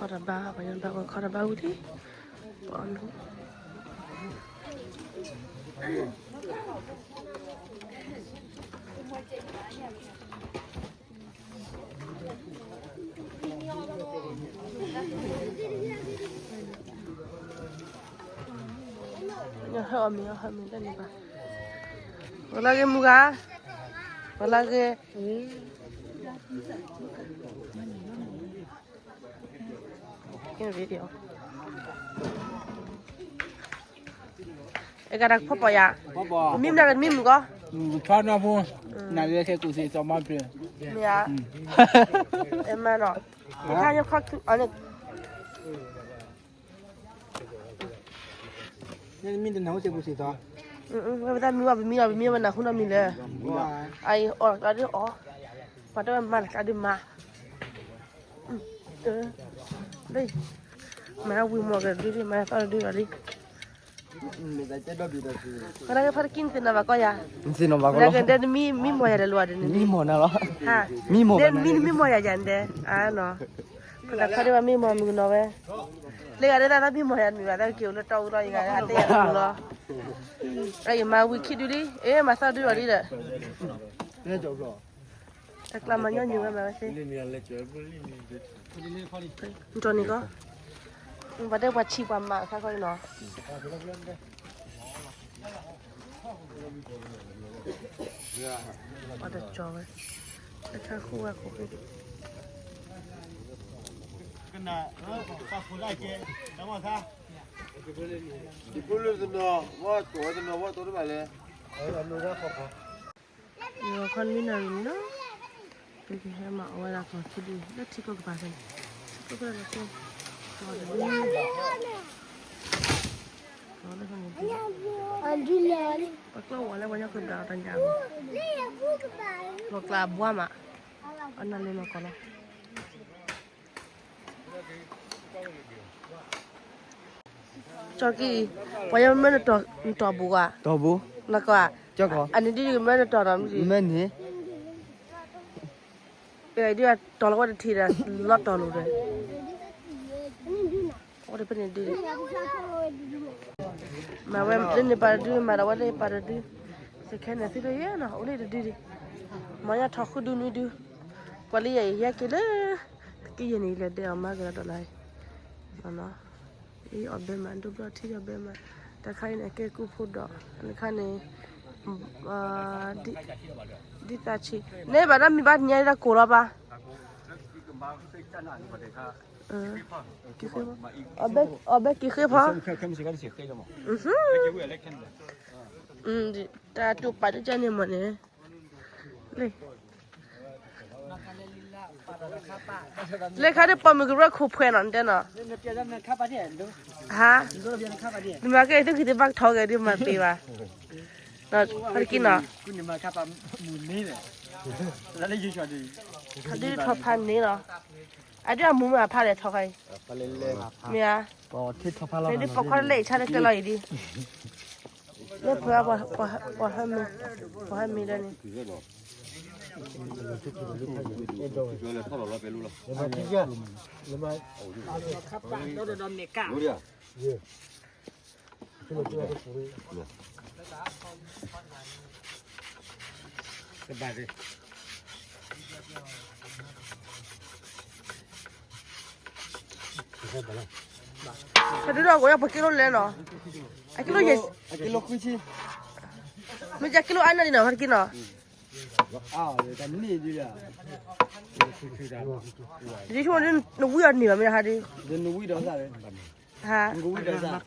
Carabao, I am back Carabao. Help me, let me back. Lagi muka, lagi. Ini video. Ekarak papa ya. Papa. Mim nak mim muka. Karena pun nak lihat tu sih sama pun. Ya. Emang. Makanya kau ane. Ni minta nak usah sih tu. Kita mimi mana kuna mile. Ai orang tadi pada mana tadi mah. Đây. Mà quy mô cái đi mà phải đi vào đi. Cái này phải kinh tế nào vậy coi à? Xin ông bà con. Cái này mi mô ya luôn đấy. Mi mô nào đó. Ha. Mi mô. Mi mô ya chẳng đấy. À nó. Cái này phải mi mô mình nói về. Lấy cái này là mi mô ya mình vào kiểu nó trâu rồi cái hạt tiền nó. Cái mà quy kít đi. Mà sao đi vào đi đấy? Ni jauh lah. Cái làm mà nhiều mà vậy? Cho này có. Và đây là chi quan mạng sao coi nó. Ở đây cho vậy. Cái thằng khu à khu. Cái này nó có phụ lại kia, đúng không sao? Di puluh tu no, wah tu tu balik. Yo con mình nào nó. Cái gì mà ở là còn chưa đi, nó chỉ có cái bà này. Có cái là không. Bakla wala banyak kegiatan jam. Bakla buah mak. Anak lima kalau. Coki, banyak mana tu buka. Tobu. Nak apa? Joko. Ani dia juga mana tu orang sih. Mana? Dia tolak ada tidak lot tolak deh. What happened to it? My wife didn't do matter what they part do. So can I see the year? No, only the duty. Maya talk do me do. Quali a yakilla. Kiani let their Margaret alive. No, he or Beman do not tea or Beman. The kind of cake food dog and the kind of Ditachi. Never let me back near the Koraba. Ở kia khép hả? Ta chụp bài cho anh em mình nè. Đây. Lấy khai được bao nhiêu cái khúc quen anh thế nào? Hả? Nhưng mà cái thứ khi thì bác thò cái đi mà bị mà. Nó phải kín nào? Đi thò pan này nào? Ai đi mua mà phá để thò cái? Mía. Cái đi bóc khoai lấy chả cái loại đi. Lấy phở bỏ hâm mì đây này. Cái đứa đó có bao kilo lên nó? Kilo gì? Kilo kuci. Mấy giá kilo ăn là đi nào? Hết kilo? Cái này gì à? Đi xuống đến nó vui ăn nhiều mà hả đi? Đến nó vui đó ra đấy. Hả? Nó vui đó ra.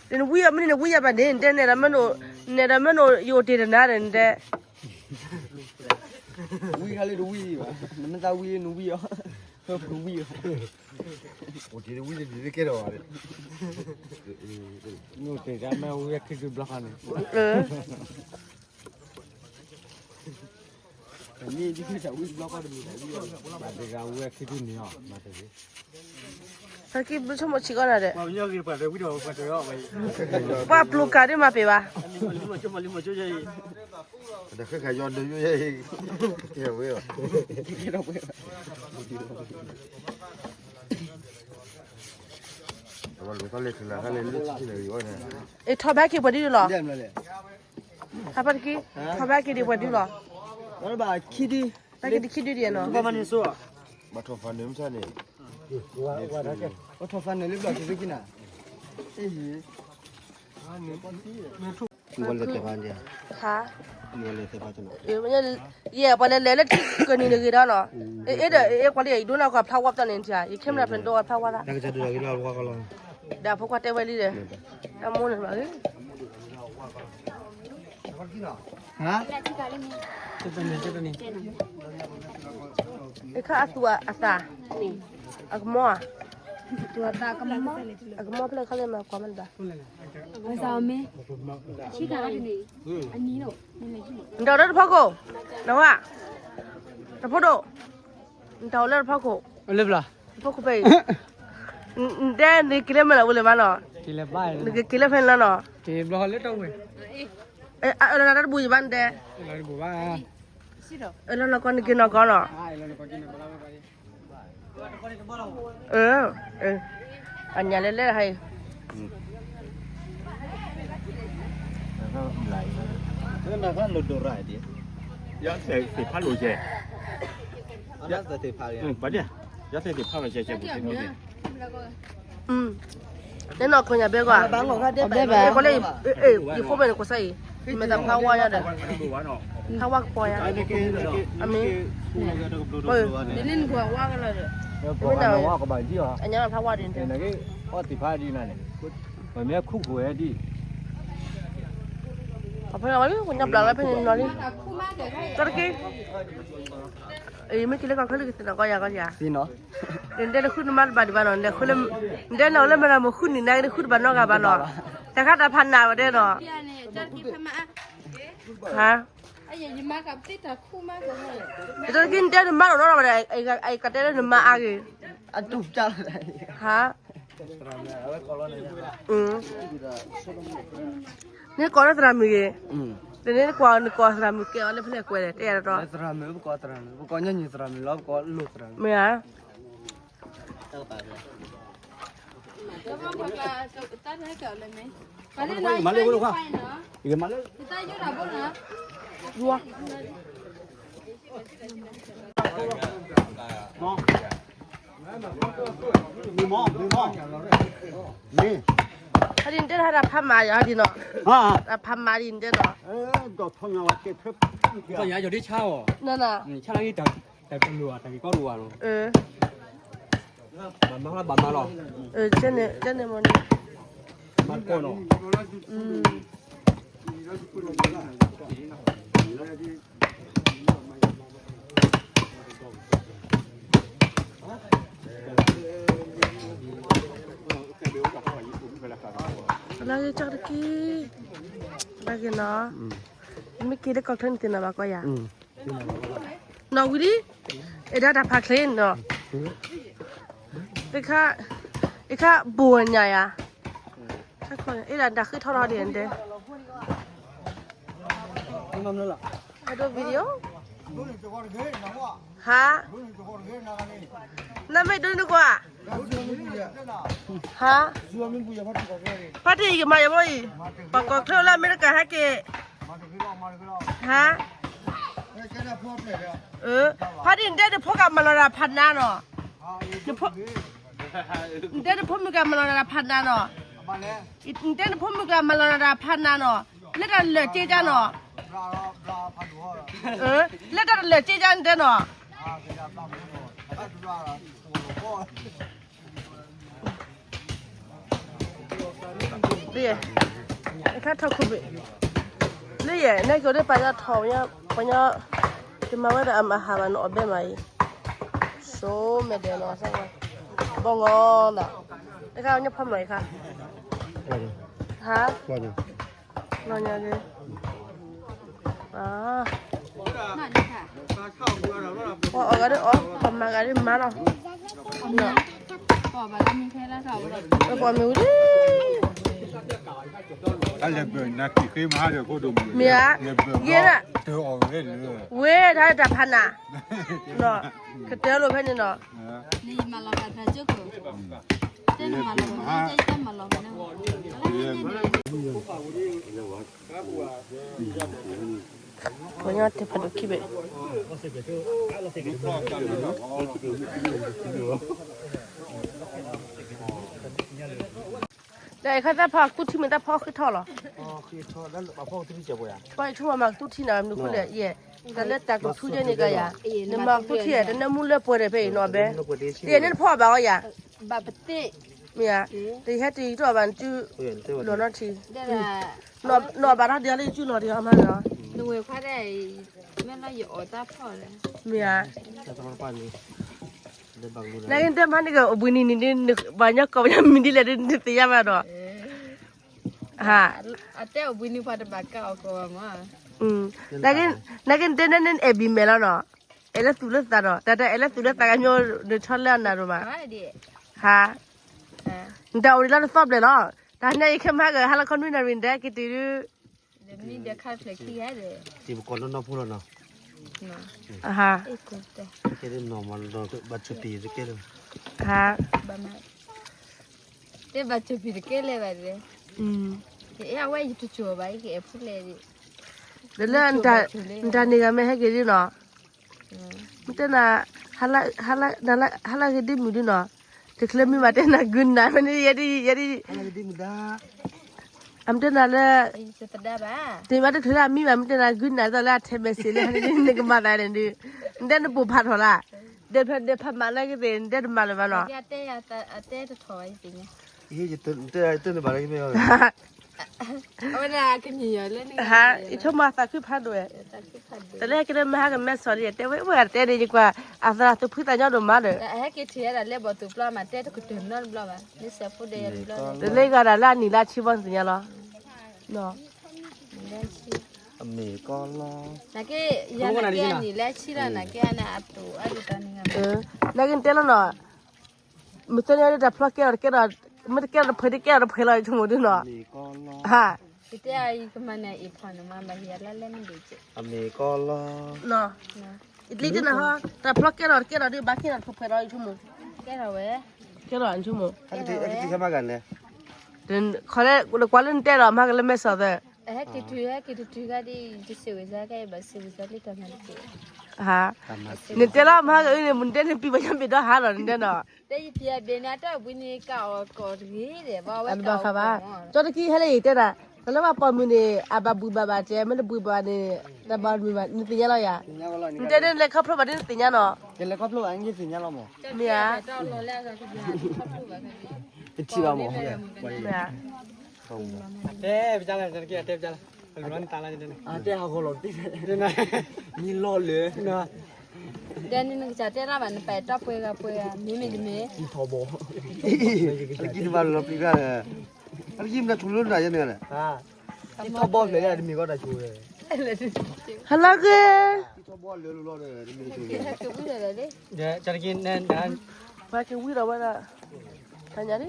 Đến vui à? Mình nó vui à? Bạn đến đây này là mình nó yêu tiền là đến đây. Vui hay là vui gì vậy? Nó ra vui nó vui à? Không vui à? Oh, jadi wujud jadi kira ada. Ni tu dah mau yak ke belakang ni. Ni dia tak wujud belakang ni. Ada kau yak ke ni ha, mata ni. Cái bữa sau một chỉ con là đấy. Bao nhiêu cái phải video phải đó vậy. Ba pluka đi mà phải ba. Lima chỗ gì? Ada ke kajian dulu ya. Ya, weh. Kira apa? ก็เลยคือก็เลยลึกที่เลยอยู่เนี่ย เอ้ทอแบกกี่บดีหรอ เดี๋ยวเลย ทอแบกกี่ทอแบกกี่ดีบดีหรอ แล้วบ่าคิดดิ แบกกี่คิดดีเนาะ ก็มันสู้ มาทอฟันเนื้อใช่เนี่ย ว่าทอฟันเนี่ยเรียบร้อยที่กินอ่ะเอ้ย วันเลยแต่วันเดียว ค่ะ วันเลยแต่วันจะหน เอ้มันเย่ปะเลเลที่กันนี่เลยเนาะเอ้เด้เอ้กว่าเลยดูนะกับทาวับตอนนี้จ้ะอีเข้มนะเป็นตัวทาวับละ แล้วก็จะดูอะไรเราว่าก็ลอง ดาพวกว่าเตไว้ลีเลยตามมูนมาเอ้ ฮะ ไอ้ข้าตัวอาตานี่อักมอตัวตากมออักมอเพลเขาเลยมาความมันดา ไม่ทราบไหมชี้ขาอันนี้อันนี้เนาะนี่ไม่ใช่ เดาเรื่องพ่อกูนะว่าแต่พ่อโดเดาเรื่องพ่อกู เรียบร้อย พ่อกูไปเด้นี่กิเลมันละอุเลมันเนาะ กินแล้วบ้า นี่กิเลเฟนแล้วเนาะ เก็บรอเล็กต้องไป เอ้เราได้บุญบ้านเด้ เราบอกว่า เราคนกินเนาะก่อนเนาะ ใช่เราก็กินแล้วไป อันนี้เล่ๆให้ นั่นก็หลุดตัวไรดิยัดเสกติดผ้าหลุดเจยัดติดผ้าเลยปะเนี่ยยัดติดผ้าไปเจเจบุตรที่โน่นเนี่ย นี่นอกคนอย่าเบี้ยกว่าเบี้ยก็เลยยี่ห้อเป็นกูใส่ไม่ต้องพาวายเด้อพาวาปอยอ่ะอันนี้นี่กว่าว่ากันเลย บอกกันว่าก็บ่ายที่อ่ะ อันนี้มันพาวาดิน เนี่ยก็อ๋อติพาดีนั่นเนี่ยมันเนี่ยคู่หัวดี เอาไปเอาไว้คนยับหลังแล้วเป็นนอนนี่ก็ได้ไม่กินแล้วก็เขาเลยกินแล้วก็ยาก็ยา สิเนาะ เดี๋ยวคุณมาบัดบ้านเดี๋ยวคุณเดี๋ยวเราเล่นมาเราคุณนี่นายเดี๋ยวคุณบ้านนอกกับบ้านนอกแต่ข้าตาพันนาวันเดียวเนาะ พี่อันนี้จะกินทำไม ฮะ ไอ้ยังมากับติดแต่คู่มากเลย จะกินเดี๋ยวมาเราเราไปไอ้กระเดี๋ยวมาอากี อันตุ๊บจ้าอะไร ฮะนี่ก่อนจะทำยังไงเดี๋ยวนี้ก่อนทำยังไงอะไรเพื่อนกูเลยเดี๋ยวเรา ตรามือบุกตรามือบุกเนี่ยนี่ตรามือแล้วก็ลูกตรามือ ไม่ฮะ แล้วมันก็ตั้งให้เกิดเลยไหมมาเลยลูกค่ะอีกมาเลยตั้งยุ่งอะไรบ้างนะ รัวนี่ถ้าดินเจ้าถ้าพับมาอย่างดินเนาะพับมาดินเจ้าเนาะ ก็ทำงานวัดเก็บครับก็ย้ายอยู่ที่เช่า นั่นน่ะ เช่าที่แต่เป็นรัวแต่ก็รัวเนาะบันมาหรอ เจ้าเนี่ยมัน บันโก้เนาะ lagi cak lagi lagi na ini kira kau kan tina bako ya na wili eda dah paklin no ika buahnya ya kau eda dah ke thora dia ende ada video ha nama itu ni gua ha pati ke maya boy pakok thola mereka hake ha pati ndede phoka malora phanna no ndede phomika malora phanna no ndede phomika malora phanna no leta le cheja no leta le cheja nde no Dia, ikan thau kubi. Dia, ni kau dia banyak thaunya, banyak cuma ada amahaman obe mai. So, meden orang sama. Bongon dah. Ikan ni pam mai kan? Ha? Nanya ni. Ah. นั่นค่ะ Oh, agak oh, pam agak ni mana? บอกว่าจะมีแค่ละสาวเลย Apa miu ni? ถ้าเล็บเบิร์นนักขี่ม้าเดี๋ยวก็ดม Mia, dia เธอออกเล่นเลย weh, dah dah pana. No, kita lu pen ni no. นี่มาลองกันเจ้าคือ这嘛了，这嘛了，我要得拍到起呗。来，看咱跑，肚皮没得跑去套了。哦，可以炒，那把泡都接不呀？跑一出嘛，肚皮那没回来耶。咱来打个出去那个呀，那么肚皮的那木来播的呗，那呗。对，那跑吧呀。爸不对，没呀，这下这一早晚就落那去，对了，那把他家里就那的阿妈了。你会快点，没那有大跑了。没呀。那怎么办呢？那个他妈那个不你把人搞人民的来的这样嘛的。哈。แต่วินิพาดบากเอาก็มา那个真的那边没了呢，哎那苏勒啥的，但哎那苏勒大概要那超两那种嘛。哈。你到我这里扫不了，但那一看嘛个，还那看你那边的，给对了。มีเดี๋ยวข้าวเปลือกขี้ให้เลย ที่บุคคลนั้นพูดแล้วเนาะ ฮะ แค่ได้นอนมันนอนบัดชุปีจะแค่เลย ฮะ บ้ามาเดี๋ยวบัดจุบิดเกลี่ยไปเลยเดี๋ยวไว้จุดชัวร์ไปเก็บพูดเลยดิ เดี๋ยวอันนี้ก็ไม่ให้กินเนาะมันจะน่ะฮัลละกินมือดิเนาะแต่เคลมีมาแต่น่ะกุนนะมันยัดอะไรดีมุดาอันเดน่ะละ จะตัดได้ป่ะ แต่ว่าเคลมีมามันจะน่ะกุนนะตอนแรกเทมเสเลยนี่ก็มาได้เลยดิเดี๋ยวปูผัดหัวละเดี๋ยวผัดมาแล้วก็เดี๋ยวมาเลยมาเนาะ เต้จะถอยจริง เฮ้ยจะตื่นบาร์อะไรไม่เอาเลย เอาเวลากันเยอะเลยนี่ ฮะอีชอบมาสักคือผัดด้วยแต่แรกก็ได้มากับแม่สอนแต่ว่าแต่ดีกว่าอาสาตัวพึ่งตายอดมาเลย แต่ให้กินเทียร์เรียบบอกตัวปลามาเต้จะกุดถึงนั่นปลามานี่เสียพูดเดียวปลา แต่เล็กก็ได้ละนี่ละชีวันสิเนี่ยหรอเนาะ อเมริกาล้อ นักเก็ตยันนักเก็ตนี่แหละชีระนักเก็ตนะอัตุอัตุตานี่กันนักเก็ตเท่านั้นเนาะมิตรเนี่ยได้พลักแก่แก่มันแก่เพื่อแก่เพื่ออะไรทั้งหมดเนาะ อเมริกาล้อ ฮะ ที่เต้ไอ้ก็มันเนี่ยอีพอนุมาบาฮีละเล่นดูจิ อเมริกาล้อ เนาะอีลีจะนะฮะแต่พลักแก่ดิบ้าแก่เพื่ออะไรทั้งหมด แก่เราเว้ย แก่อะไรทั้งหมด ไอ้ที่ทำมากันเนี่ย เดินเขาเลยกว่าเล่นแต่เรามาก็เล่นไม่สอดเลย ให้กินทุยก็ดีจะเสียวิซาก็ไอ้บัสเสียวิซาลิกามันเกี่ย ฮะเนี่ยแต่เรามาก็เนี่ยมันเดินปีบัญญัติไปด้วยหาเราเนี่ยเนาะ แต่ยี่ปีเบนน่ะวินิก้าวกอดฮีเดี๋ยวว่า อันบ้าค่ะบ้าจอดกี้ให้เลยแต่ละแล้วว่าปอมเนี่ยอาบบุบาเจมันบุบาเนี่ยแต่บ้านมีมันนี่ตีเนาะอย่าแต่เนี่ยเลยเขาพบว่าเนี่ยตีเนาะ เดี๋ยวก็พลุอันนี้สิเนี่ยเราหมด เมีย จอดรอแล้วก็คือ ชิเราหมด เมีย เต้ไปจ้าเลยจะเกี่ยเต้ไปจ้าเลยร้อนตาละจะเนี่ยเต้เขาคนหลงตีเนี่ยนะนี่รอดเลยนะ เดี๋ยวนี้นึกจะเต้ละมันไปจับเปย์กับเปย์มีมีมี ที่ทอบกินบาร์เราปีกันเลยอะไรยิ้มนะทุลุนอะไรเนี่ยเลย ที่ทอบอลเลยเนี่ยมีก็ได้ช่วย ฮัลโหลเก ที่ชอบบอลเลยรู้รอดเลยไม่ได้ช่วย คือพูดอะไรดิ เดี๋ยวจะกินแน่นอน มาเกี่ยววิเราว่าละทันยังดิ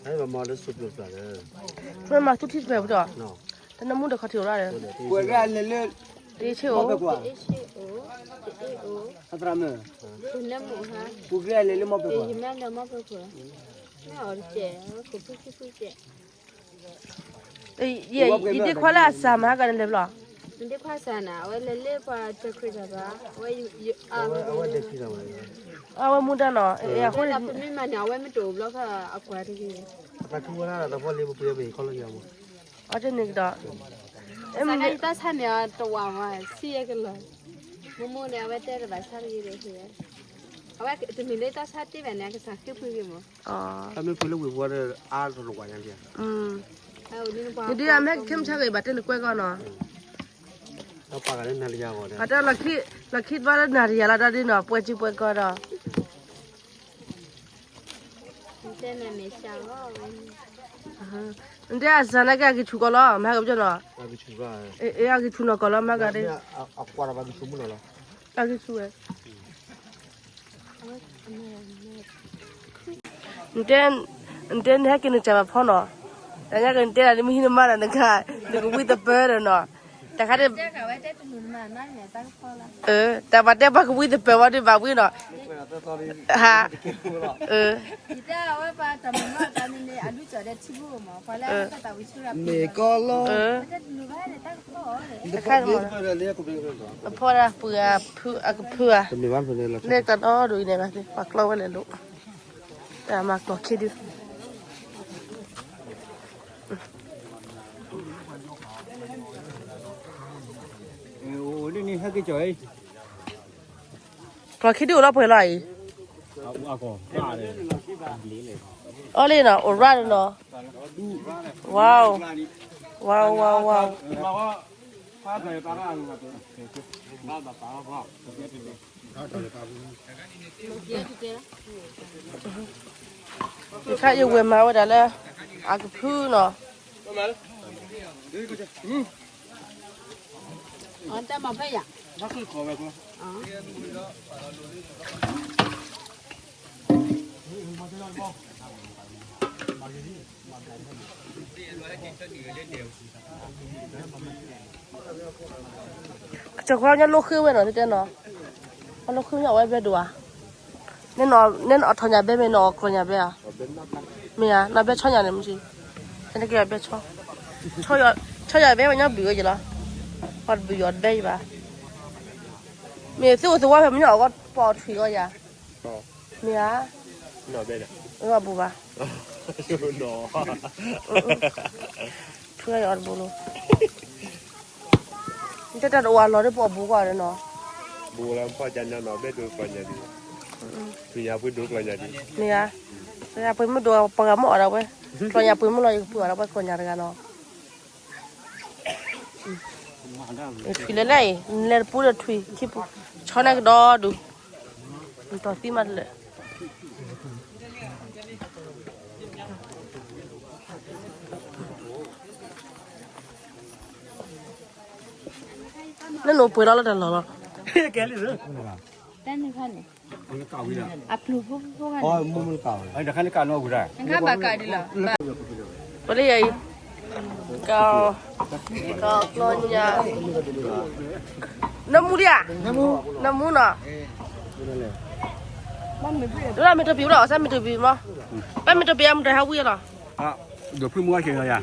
ให้มามอลสุดหลุดเลย เพื่อนมาทุกที่แบบจ้ะ เนาะ แต่น้ำมันเดือดเขาถืออะไร ปวดกันเลย ดีเชียว ไปกว่า เอชิโอเอโอ อัตราเมื่อ คุณน้ำหมูฮะ ปวดกันเลยมาไปกว่า ยิ้มแล้วมาไปกว่าไม่เอาเจ๊คือพูดเจ๊ เอ้ยยี่ดีควาละสามหากันเลยหรอ มันได้ภาษาหนาไว้เล่ๆพอจะคุยกับว่าไว้เอา เอาเด็กที่เราเลย เอาว่ามุดเนาะเอ้ยคน เราเป็นไม่มาเนี่ยไว้ไม่ถูกแล้วก็เอาควายที่นี่ ตะคู่นะแต่พอเลี้ยงเปรี้ยวไปเขาเลยยังมั้ง เอาจะนึกดอกเอ้ย สั มั ก น การตั้งชั้นเนี่ยตัวว่าเสียกันเลยมุมเนี่ยไว้เตะระบายชาลีเลยคือเอาไว้จะมีเลยตั้งชั้นที่แบบนี้ก็สักคือพูดกันมั้ง อ๋อ ถ้าไม่พูดเรื่องวิวว่าอาร์ตลงกว่าอย่างเดียว เอาดินบ้า นี่ดีอะแม่เข้มชักไอ้บัตรเตนกล้วยก่อนเนาะ เราปากกันนาฬิกาก่อนเนี่ย บัตรเราคิดว่านาฬิกาเราได้เนาะป่วยจีป่วยก่อนเนาะ เต้นในเช้าก็ เดี๋ยวสถานการณ์กี่ชั่วก็แล้วแม่ก็จะเนาะ เราไปชูกัน เอ้ยกี่ชั่วเนาะก็แล้วแม่ก็ได้ เอากวาดมาไปชูมุนเหรอ กี่ชั่วเต้นให้กินจะมาพ่อเนาะแต่เนี่ยกันเต้นไม่หินมาแล้วนะคะเดี๋ยวก็วิ่งตะเปิดเนาะแต่ค่ะเดี๋ยว เจ๊กับไว้เต้นหนุนมานั่นเนี่ยตั้งพอละ แต่ว่าเดี๋ยวบ้าก็วิ่งตะเปิดว่าเดี๋ยวบ้าวิ่งเนาะ ฮะ你在外边咱们那咱们的阿鲁做的吃不嘛，回来那个大卫出来。没搞了。这鲁班的当好的。你看嘛。พอละเปื่อเพื่อเพื่อ เป็นบ้านเป็นอะไร เล็กตัดอ้อดูเนี่ยนะสิปักเราไว้เลยลูกแต่มากบอกคิดดู โอ้นี่นี่ให้กี่จ่อย พอคิดดูเราเผื่ออะไร เอาก่อนว่าเลย อ๋อเลยเนาะโอ้ร้านเนาะว้าวว้าวว้าวว้าว มาว่าฟ้าใส่ปลาล่างมาตัวบ้าปลาพ่อ มีข้าอยู่เวมาว่าเดี๋ยวแล้วอากพื้นเนาะ 哦，在毛背呀。 ถ้าคือขอแบบว่า จะความยันลูกคือไว้หน่อยที่เจ้าเนาะเอาลูกคือเอาไว้เบ็ดดูอ่ะเน้นเอาทอนยาเบ็ดไม่นอนคนยาเบ็ดอ่ะไม่อ่ะน่าเบ็ดช่อยาเนี่ยมั้งสิฉันจะเกี่ยวเบ็ดช่อยาเบ็ดมันยังบีอยู่ละพอบีอยู่เบ็ดป่ะมีสิ่งที่ว่ามันยังเอาก็ปอดถุยก็ยามีอ่ะ หน่อเบ็ดอ่ะ ว่าบูป่ะ หน่อ ถุยอ่อนบูโลนี่จะตัวเราได้ปอบูก่อนเลยเนาะ บูแล้วพ่อจันหน่อเบ็ดดูก่อนอย่างดีพี่ยาพูดดูก่อนอย่างดี นี่อ่ะยาปืนมันดูปากมันออกแล้วเว้ยตอนยาปืนมันลอยเปลือกแล้วไปคนยากันเนาะถุยเลยเลยปูเลยถุยคิดปูช้อนนักดอดูมันต่อตีมันเลยนั่นหนูปืนแล้วเดินหรอแกเลย 但你看呢， มันเก่าอีกแล้ว 阿普不看 อ๋อ 呢， มุมมันเก่า ไอ้เดี๋ยวขั้นการว่ากูได้ 你看把改的了， ไปเลยไอ้ก็กลอนยาน้ำมูดิอ่ะน้ำมูน่ะดูแลไม่ตัวบิวหรอใช่ไม่ตัวบิวมั้งไปไม่ตัวบิวมันจะหาวิ่งหรอ อ่ะเดี๋ยวพี่มัวเขียนอะไรอ่ะ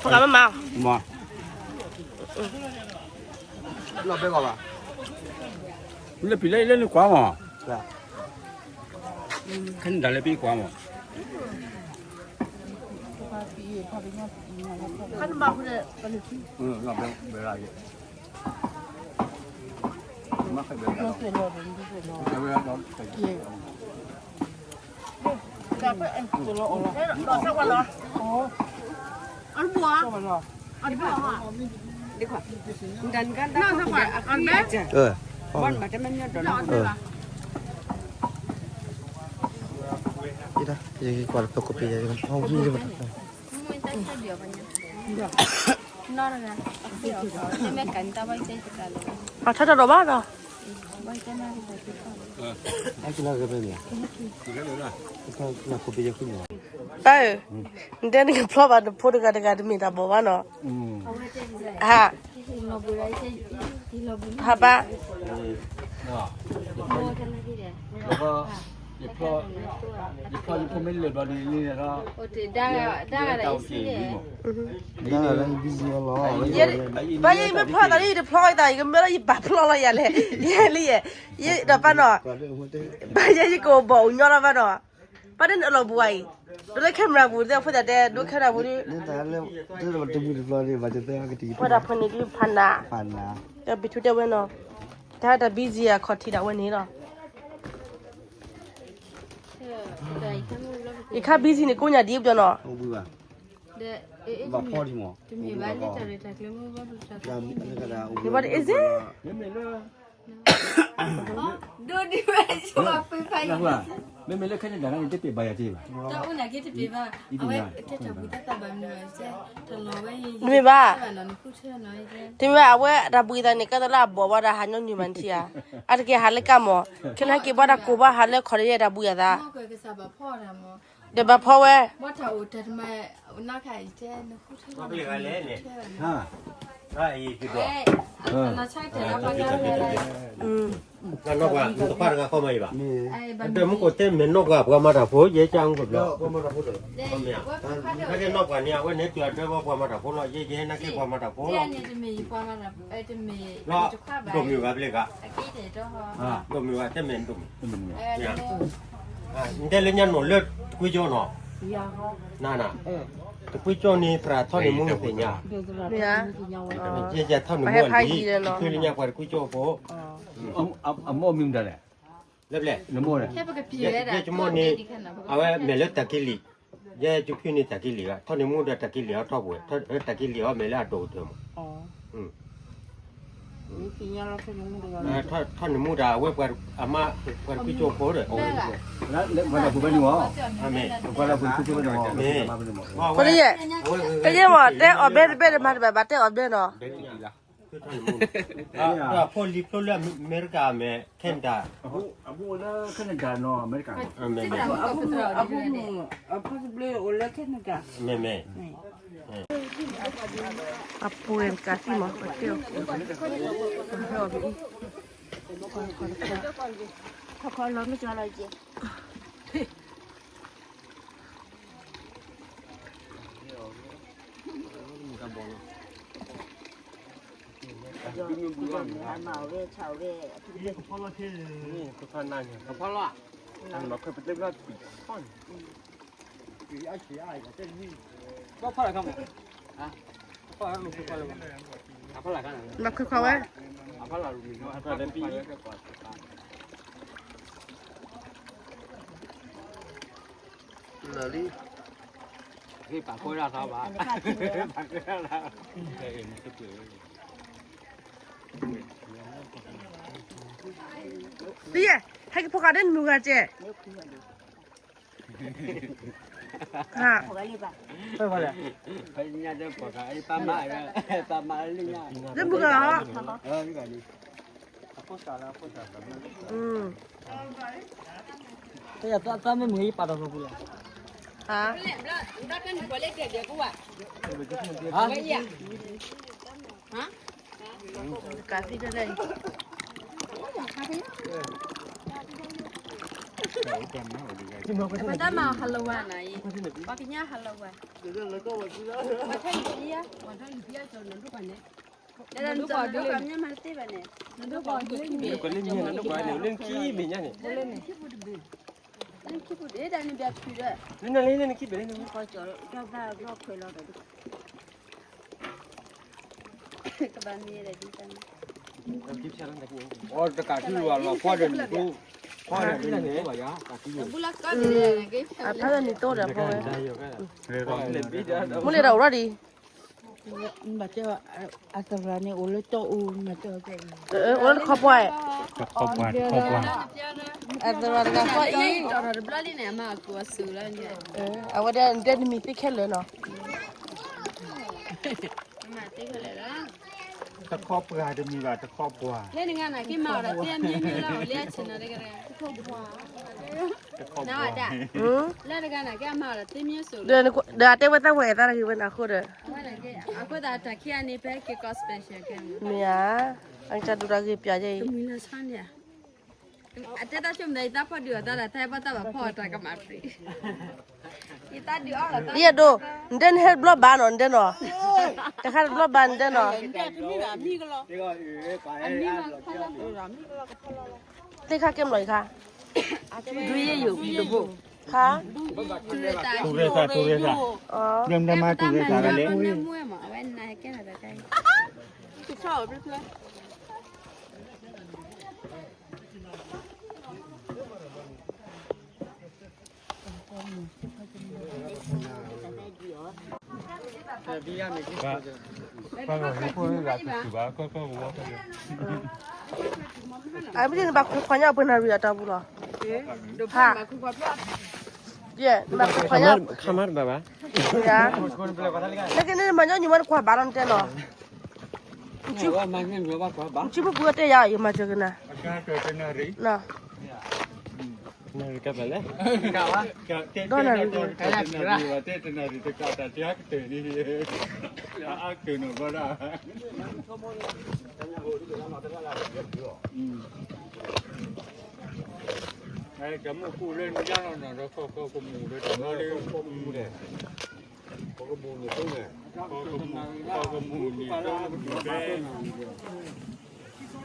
พกมันมา มา เราไปก่อนป่ะ เล่นปีเล่นกว่ามั้งขั้นดันเล่นปีกว่ามั้ง ขั้นมาคุณเนี่ย เราเป็นเวลาเยอะมาเคยเป็น เราเปลี่ยนโน้ตเป็นเปลี่ยนโน้ต เวลาเรา จะไปเอ็นตัวเราเราสักวันเหรออ๋ออันบัวอันบัวอ่ะ dan kan น่าสักวันอันแม่ bon macam mana tu? นี่นะยังกว่าตัวกปียังห้องนี่จะมา Minta dia banyak. Nor kan? Ini makan tak baik saya sekali. อ่ะถ้าจะรอบ้านเหรอ Baik kan aku baik. ไอ้กินอะไรกันเนี่ยก็เรากปีจะขึ้นเหรอ เออเดี๋ยวนี้ก็พร้อมอ่ะพูดกันมีแต่บอกว่าเนาะฮะ Tilo burai saya, tilo burai. ฮะป้า Bawa kan lagi dia. แล้วก็หยิบพ่อหยิบพ่อหยิบพ่อไม่เหลือบอลนี่เนี่ยก็ Oh tidak, dah ada isi dia. นี่อะไรบิซิโล ป้ายังไม่พอตอนนี้จะพลอยแต่ยังไม่ได้ยิบบัตรพลอยอะไรเลยยังเลยยังเดี๋ยวป้าเนาะ ก่อนเรื่องหัวเต้ ป้ายังจะโกบอกย้อนป้าเนาะป้าเดินเอาบวยดูเลยแคมราบูเดี๋ยวพูดแต่ดูแคมราบูนี่ นี่แต่เรื่องที่เราจะพูดถึงเราเนี่ยมันจะเป็นอะไรที่ ว่าดับพันนี้ที่พันนะ ผ่านนะ จะไปทุเดียวเว้ยเนาะถ้าแต่บีซีอะขอทีเดียววันนี้เนาะ Dah ikan mula. อีกค่าบีซีนี่กูอยากดีบจ้ะเนาะ เอาบุญว่ะ Dah, บอกพ่อที่หมอ demi balik cari lagi mau baru cari. ยามนี่ก็ได้ What is it? Dua di mana cuma pipai. นั่นว่าไม่เล่นแค่ยังไงนั่นจะเปลี่ยนใบอาชีพ Tak pun nak kita pipa. Awak kita tak buta tak benda saja. Terlalu. นี่บ้า Kalau ni kucing nak je. ที่ว่าเอาไว้ดับบุยตานี่ก็ตลาดบอกว่าได้หันย้อนอยู่มันเทียอันเกี่ยหันเลยกันมั้งคือให้กี่บ้าดักกูบ้าหันเลยขอได้ดับบุยตา Mau kau kesabar pun dah mau. เดี๋ยวมาพ่อแว่ ว่าถ้าอุดทำไมน่าขายเจนพูดถึง ก็เป็นอะไรเนี่ย ฮะ ได้อีกคือตัว น่าใช่แต่ละประการเลย นั่นนกว่าตัวพาร์ก็เข้ามาอีกบ่ ไอ้บัน เดี๋ยวมันก็เต็มเหม็นนกว่ามาถ้าโผล่เยอะจังกับเราก็มาถ้าโผล่ เด็กว่าพัด ถ้าแค่นกว่านี้ว่าเนี่ยตัวเดียวว่ามาถ้าโผล่เยอะๆนะแค่มาถ้าโผล่ เจนเนี่ยจะมีความแบบจะมี เราดมอยู่กับเล็กอ่ะ กี้เด็ดจ้า ดมอยู่ว่าเต็มเหม็นดม เนี่ย นี่เล่นยันหมดเลือดกุยโจเนาะน่ะแต่กุยโจนี่ตราท่อนในมุ้งเป็นยา เนี่ย เจ๊ท่อนในมุ้งดีคือเล่นยากกว่ากุยโจโผล่ อโมมิมได้แหละ เล็บ นโมเลย แค่ปกติเลย เจ๊จุโมนี่เอาไว้เมล็ดตะกิลีเจ๊จุพี่นี่ตะกิลีอ่ะท่อนในมุ้งเดือดตะกิลีเอาท่อบัวท่อนตะกิลีเอาเมล็ดโดดเถอะท่อนในมุ้งดาวเว็บกันอามากันกุยโจโผล่เลย แล้ววันละผู้เป็นหัว อาเม วันละผู้ช่วยเป็นหัว คนนี้แต่ยังว่าแต่ออกเบ็ดมาแบบแต่ออกเบ็ดเนาะ คือท่อนในมุ้งพอลิปโลเลียอเมริกาเมแคนาดา อาบูแล้วแค่นั้นกันเนาะอเมริกัน เม เม apuin kasih mah betul. Kalau ni jual aja. Mau về chào về. นี่เขาพอนั่นเขาพอละอันมาเคยไปเล่นก็ปีท่อนปีไอ้ขี้ไอ้ก็เต้นนี่ก็พอละครับฮะพอละลูกพอละพอละกัน Nak ke kau eh? พอละลูกนี่พอละปีLali ที่ปากโคราชบ้าปากโคราชเห็นก็เจอ Dia, hai ke pokaden muga je. Ha. ไม่พอแล้วไอ้เนี่ยจะปากไอ้ปลาหมาเนี่ยปลาหมาลิงเนี่ย Dia muga ha. นี่กันนี่พ่อสาวแล้วพ่อสาว แต่ตาไม่เหมือนปลาตะกุละ Ha. รักกันหัวเล็กเดี๋ยวกูอ่ะ ฮะ ไม่อยากฮะ Kasih dia dah. Pada mau haluan ai. Pakainya haluan. Macam dia, macam dia jangan lupa ni. Dan jangan lupa ni mesti bane. Lupa dia. คนเล่นเนี่ยนะว่าเล่นขี้เป็นยังไง Ni kipu dia dan ni biar pira. เล่นอะไรเล่นขี้เป็นยังไง Kau jual, kau dah kau kau dah. Keban ni ada di sana. อ๋อจะการที่ว่าเราพ่อเดินดูพ่อเดินดูเนี่ยว่าอย่าการที่อยู่ Bulat kau dia lagi. Apa dah ni tu dah kau eh? ได้อยู่ก็เล่นปีเดียว Mulai dah urut di. Baca aturan ni oleh tu macam tu. Urut kau buat. ครอบครัวครอบครัว Aturan kau Ini ini. orang belali ni ama aku asulah ni. Awak dah mesti kelu no. Mati kalau lah. ถ้าครอบครัวจะมีว่าจะครอบครัว Dia dengan nak kita orang dia ni lah lihat cina dia kena. Nah ada. Lah dengan nak kita orang dia ni sul. Dah ada apa tahu eh? Tahu kita aku dah. Aku dah tak kira ni pakai kau special kan. Mia, angkat dulu lagi piaja. Mina san ya. Ada tak cuma dah tak pada dia dah tak apa tak apa tak kemari. Kita di orang. Dia tu, den head block ban on den no. Dekat block ban den no. นี่ก็ไป Dekat kem loi ka. Dua you, dua. Ha? ตูเรซ่าตูเรซ่า Oh. เริ่มได้มาตูเรซ่ากันเลย Mana mu ema, awan naik kan ada kai. Kau betul. Ai mesti nak banyak benar dia tak pula. Ha. Dia nak banyak. ขมัดแบบว่า Ya. Lagi ni banyak ni mana kuah barang tu no. ว่ามันไม่เหมือนว่าบ้า Cuba buat dia ya macam mana. การเกิดเป็นอะไร Nah. นี่ก็ไปเลย กะวะ တော့လာပြီ เต้นนาฬิกาแต่ที่ฮักเตนี่ฮักเตนก็ได้ ไอ้จมูกกูเล่นไม่ยากหรอกเราก็กมูเลยแต่เราเล่นกมูเลยก็มูนี่ต้องเลยก็มูนี่ต้องเลย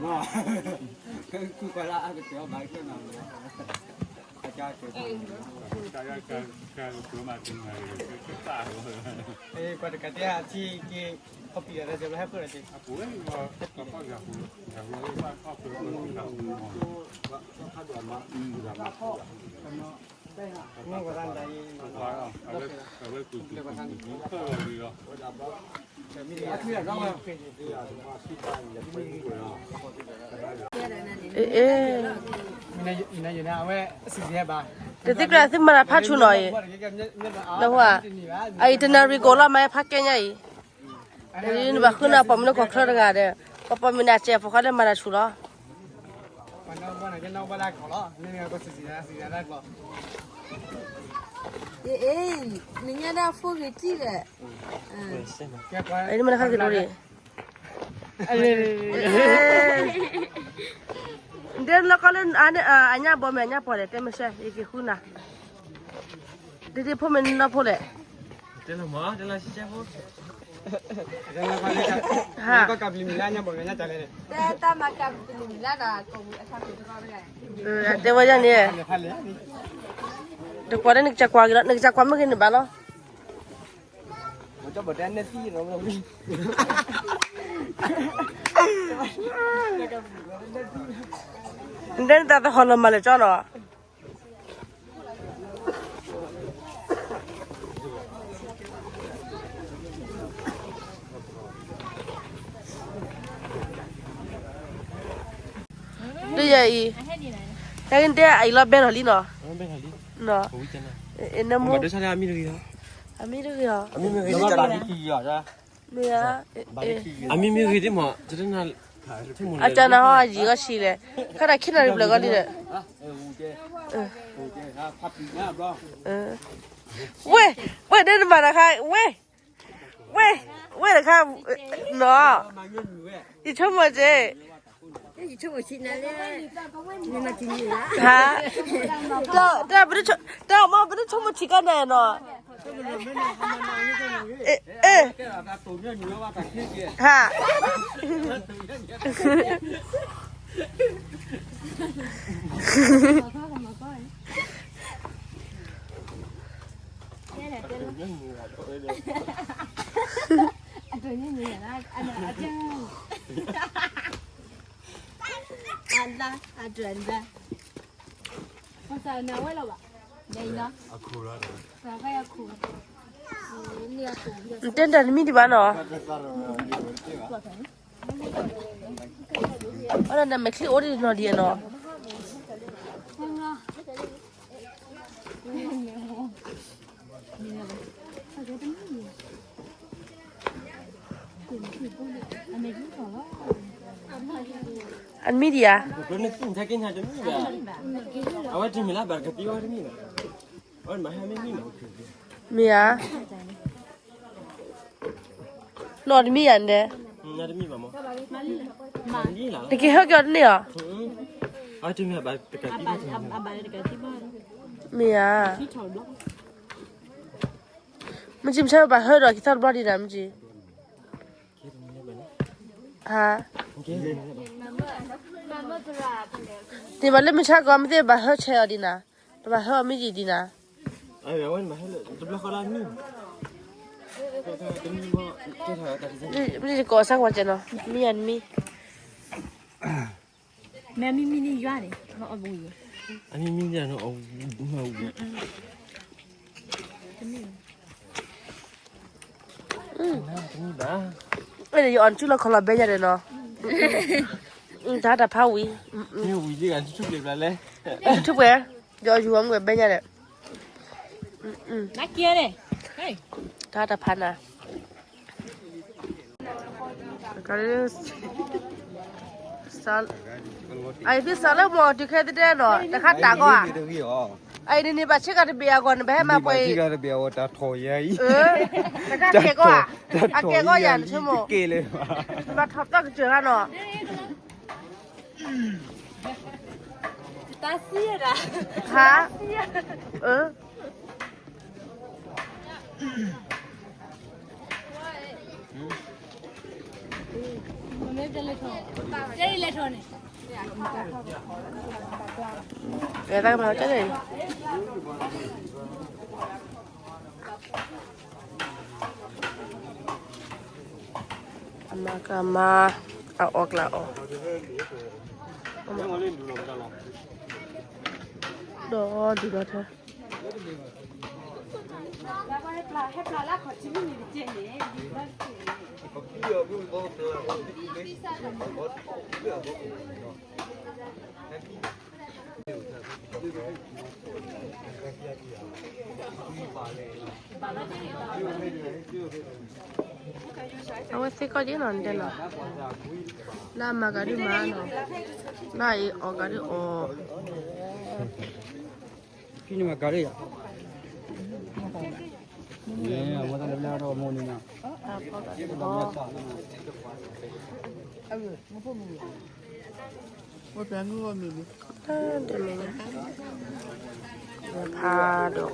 มาคือก็ละก็เจ้าไปก็นั่งอาจารย์การตัวมาถึงไหนก็ตายเลย เอ้กว่าจะกะเตี้ยที่เขาปีอะไรจะให้เพื่อนจริง กูเองก็ก็อยากว่าก็คืออยากถ้าเดือดมาอยากมา นี่ก็ตั้งใจ เอาไว้คุยกันเพื่อดีอ่ะ มีดีที่เราต้องมา အေး มีอยู่นะเอาไว้สิ่งนี้บ้าง တတိကရစစ်မလာဖတ်ချူနော်ရေတော့ဟာအဲ့တနာရီကိုလာမဲဖတ်ကင်းရဲ့ဒီနဘခုနာပမနကိုခရရတဲ့ပပမနာချေဖခါလည်းမလာချူတော့ มันเอาบ้านจะเอาบ้านแรกของเราเนี่ยก็สิ่งนี้แรกก็ အေးနင်ရတာဖိုးကြည့်တယ် แค่ว่า အဲ့ဒီမနခါစီလို့ရေเดี๋ยวเราก็เล่นอันนี้อันนี้บ่แม่นอันนี้พอเลยแต่ไม่ใช่อีกคู่น่ะเดี๋ยวพ่อมันน่ะพอเลย เจ้าหมอเจ้าชิเจ้าพูด ก็กับลิมิลาเนี่ยบอกเนี่ยจะเลย แต่ตามากับลิลาดากูအခါကိုတော့လည်း แต่ว่าอย่างนี้ พันเลย เดี๋ยวกว่านึกจะกว่ากันนึกจะกว่าไม่กินบ้าเนาะ มันจะบดแดนเนซี่เราเราดิ เดินแต่หอลมาเลยจ้าเนาะดูยัยแต่กินแต่ไอ้รอบเบลล์ลีเนาะ เป็นอะไร เนาะ โอ้ยจังนะ เอ็นน้ำมู มาดูชาลามีหรือยัง อามีดูเหรอ มีมีคือจะบาร์บีคิวอ่ะจ้ะ มีอ่ะ มีมีคือที่หมอจะได้น่าที่หมด อาจารย์นะฮะจีก็ชีเลยขนาดคิดอะไรเลยก็ดีเลยเว้ยเดินมาละค่ะเว้ยละค่ะเนาะอีชอบมาเจ 你出去那里，你们进去了。ฮะแต่ไม่ได้ชอบแต่ออกมาไม่ได้ชอบมาชิกันแน่เนาะเอ๊ะฮะ安啦，阿转的。我在哪位了吧？没呢。阿哭了。哪个要哭？你要哭。เต้นแต่ไม่ดีบ้านเนาะอะไรนั่นไม่คลิโอดีเนาะดีเนาะอันมีดีอ่ะ เป็นนึกถึงแท็กกินหาจะมีแบบเอาไว้ที่มีลาบาร์กตีว่าที่มีแบบเอาไว้มาให้ไม่มีหรอก มีอ่ะนอนมีอันเด้ น่าจะมีแบบมั้งมานี่เหรอ ตะกี้เฮากันเนี่ย เอาที่มีลาบาร์กตีว่าที่มี มีอ่ะมันจิมใช่ป่ะเฮาดอกที่ทอดบอดี้นะมันจิฮะที่มันเล่นไม่ใช่ก็ไม่ได้ป่ะเฮาแชร์ดีนะแต่ป่ะเฮาไม่ดีนะ ไอ้แบบว่ามาให้เลยจะบล็อกอะไรนี่ไม่ได้ก่อสร้างวันจันทร์มีอันมี แม่มีนี่ย้อนเลยเขาเอาบุย อันนี้มีเนี่ยเนาะเอามาจะมีบ้า ไม่ได้ย้อนชื่อเราคนละเบญเลยเนาะถ้าแต่พาวี นี่วิ่งกันชุดเด็กแล้วเลย ทุกเว้ยย้อนอยู่ห้องเบญเลยนักเกียร์เลยเฮ้ย ถ้าแต่พันนะก็เลย sao ai biết sao lại mua thì khai thế đó đã khát đã có à ai đi đi bà chết cái bia còn bé mà quay cái bia ta thổi vậy đã khát kẹo có à kẹo có gì chứ mà kê lên bà thắp tắt chưa hả nó ta xia ra hả đây là thôi này người ta mà cái gì mà ọc là ọc đó đi đó thôi hết là khỏi chỉ mình đi chơi này Aku sih kau je non deh lah makan di mana, lah makan di Kini mah kari ya. Ni, awak tak boleh ada omong ni nak. Một là người mình Ada ni, padu.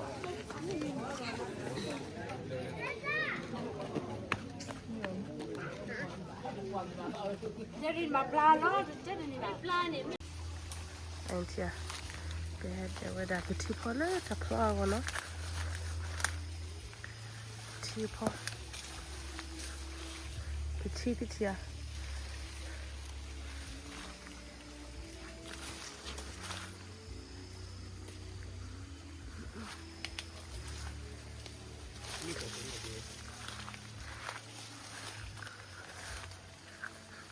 jadi mà pla nó jadi ni pla ni Antia, biar dia dah kecil pun lah, tak perlu aku no. Kecil pun, kecil ya.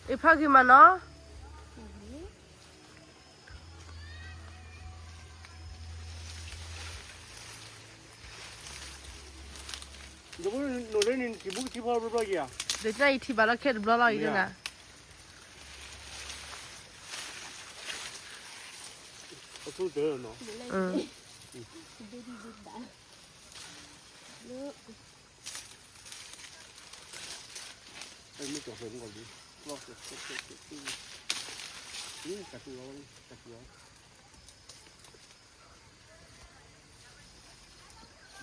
Ipa gimana? 저번에 노래는 기분 기뻐할 거야. Dia itu balak ket belala itu na. 어떻게 돼요, 너? Em mới chọn hình còn gì? Lo cái cà chua cà chua.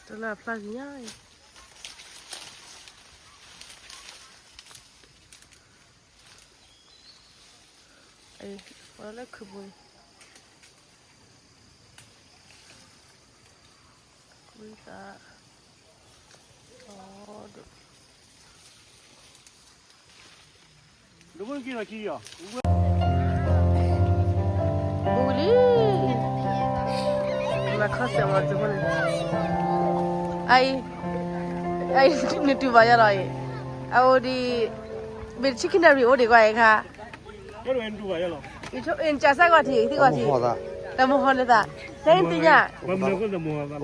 Tu lah plasnya. Wala kebun. Bisa. Oh, 누구는 기나 기야? boleh. Nak khas yang macam mana? Ai ni tu bayar lagi. Aku di bercikin dari ode kau ayah. 그럼 엔 누가 야로? Itu jasa kau ti kau ti. Tamu hone dah. Saya intinya. 뭐는 건데 뭐 하다.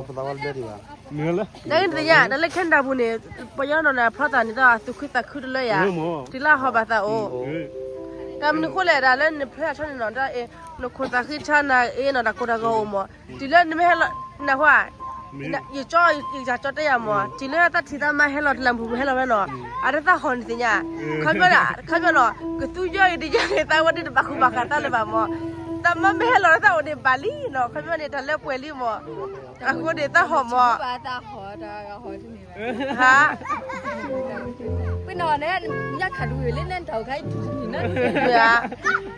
뭐라? Saya intinya, dalam kena punya, payah nona perhatian itu, tu kita kudu lah ya. 뭐? Tila haba ta oh. Kami ni kolej dah, lain perhatian nona, nak kita kita nona kuda kau mo. Tila ni mehla nak apa? Ye coy, ye jatuh ya mo. Tila ta tidak mah helot lampu helot mana? Ada tak hon intinya. Kau mana? Ketujuh ini jangan tahu di baku bakar tak lepas mo. Tamam helot ta udah Bali no. Kau mana dah lepas Bali mo. Aku dah tahu mo. ba ta ho da ho tu ni Ha? bây giờ này nhắc khát đuổi lên nên thầu cái gì nữa Ya.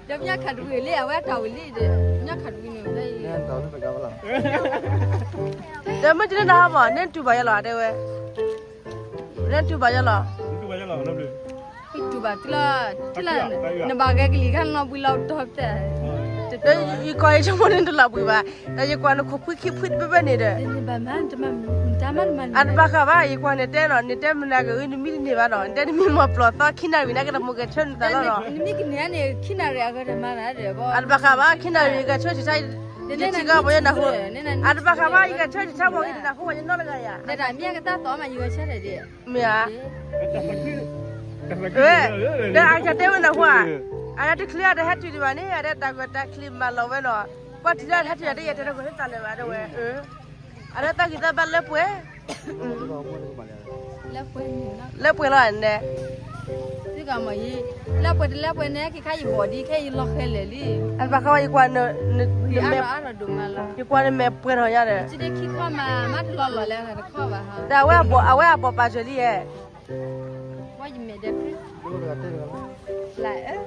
giống nhắc khát đuổi lên à thầu lên để nhắc khát đuổi nữa đây Dah macam ni dah apa? Nen tu bayar lah dewe. Nen tu bayar lah. 누가 야로 안 하래? itu batla nabaga ke likan no pulau tu hafte Dah ikut aja cuma nen tu lah buat. Dah ikut anu kopi kiput bapa ni dah. ini baman taman man Ada bakal apa? Ikut ni teh no, ni teh menaga ini mil ni mana? Ni mil mau plot tak kina bina kita muka cun tak lah. ini kini ane kinare agar mana ada bo Ada bakal apa? Kina bina cun saya. Dia tiga boleh nak hu. Ada bakal apa? Ika cun saya mau kita nak hu aja nol gaya. đây là mía cái ta tỏ mà nhiều chơi đấy Mia. Dah aja dewe nak hu. Ada di clear ada hati di mana ada takut tak clean malu weno. Buat tidak hati ada ya tidak boleh tali ada we. Ada tak kita balik pue. Lepue lah anda. 这个嘛伊，来不呢，去看伊body，看伊落开来哩。 Alba kau ikuan ne 伊 me 阿都嘛了。 ikuan me pue orang ada. 今天去看嘛，嘛就落了两个看吧哈。 Dah awak apa pasal ni 我就没得去。来。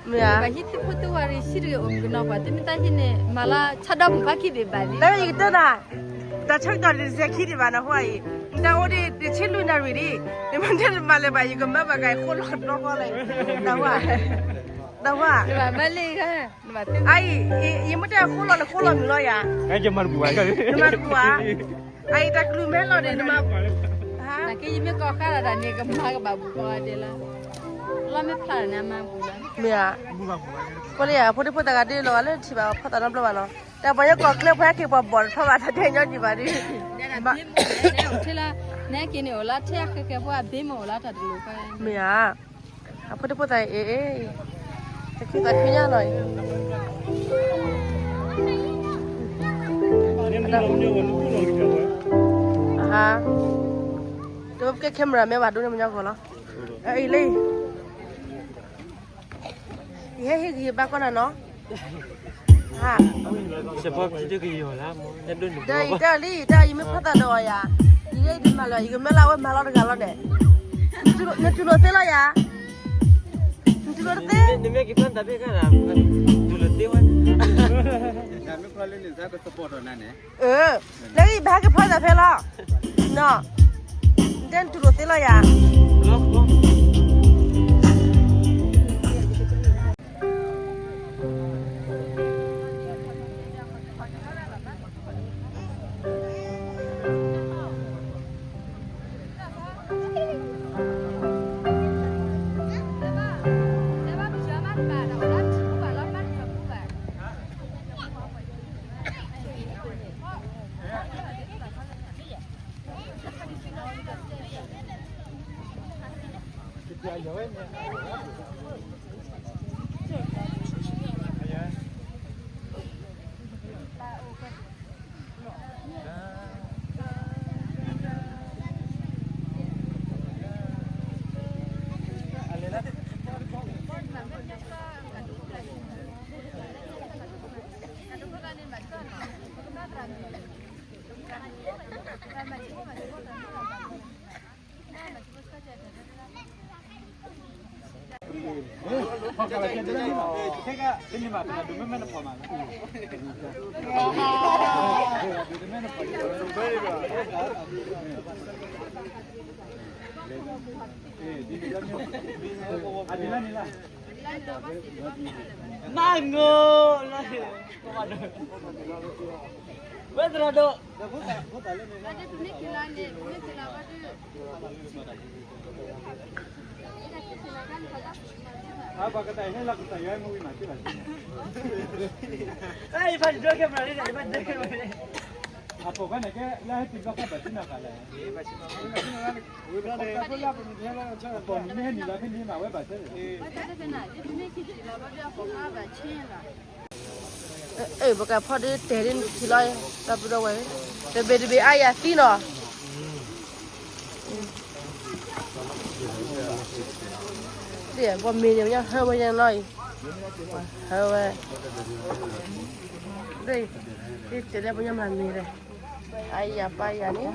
Ya. Bagi tu foto hari siri guna apa? Tapi tadi ni malah cadam pakai di Bali. Tapi kita na, dah cakap dari sekiri di mana huai. Dah odi di cilu na riri. Di mana malah bayi kembar bagai kolot rokok lagi. Dah huai. Di Bali kan? Ai, ini macam kolot milo ya. Cái cho mình quậy coi. Cuma gua. Ai tak lu melo deh nama. Ha? Nak ini kau kan ada ni kembar ke babu kau ada lah. Lama pelan nama bulan. Ya. Boleh ya, boleh pun tak ada lo. Alah ciba, apa tak nampak mana. Dah banyak kau klip pakai kau bol, apa macam tanya ciba ni. Ni hotel ni kini olah cek ke apa demo olah tak dulu kan. Ya. Apa dia pun tak Tapi tak punya loh. Aha. Tu pakai kamera mewah dulu ni macam mana? Ini. Ini bakal mana? Ha. Sebab kita ke yo lah, mau jadi dulu. Dah ini patah doa ya. Ini di malah, ini malah dengan deh. Nanti lo telah ya. Nanti lo teh. Demi kita tapi kan dulu tewan. Kami kalau ni saya ke support orang ni. Lagi bahagia patah pelah. No. Dan tu lo telah ya. Loh. Nango, betul ada. Apa kata ini lagu saya mau mati lagi. Eh, pas dua kamera ni, pas dua kamera ni. Apa kan ni? Lah itu juga apa sih nak kalah? Ni ni lah ni nak apa sih? Bukan pada terin silai, tapi dah weh. Lebih ayah tino. Dia buat minyak yang hawa yang lain. Hawa. Đây, cái chế đẹp bao nhiêu làm gì đây? Ayah apa ayah ni?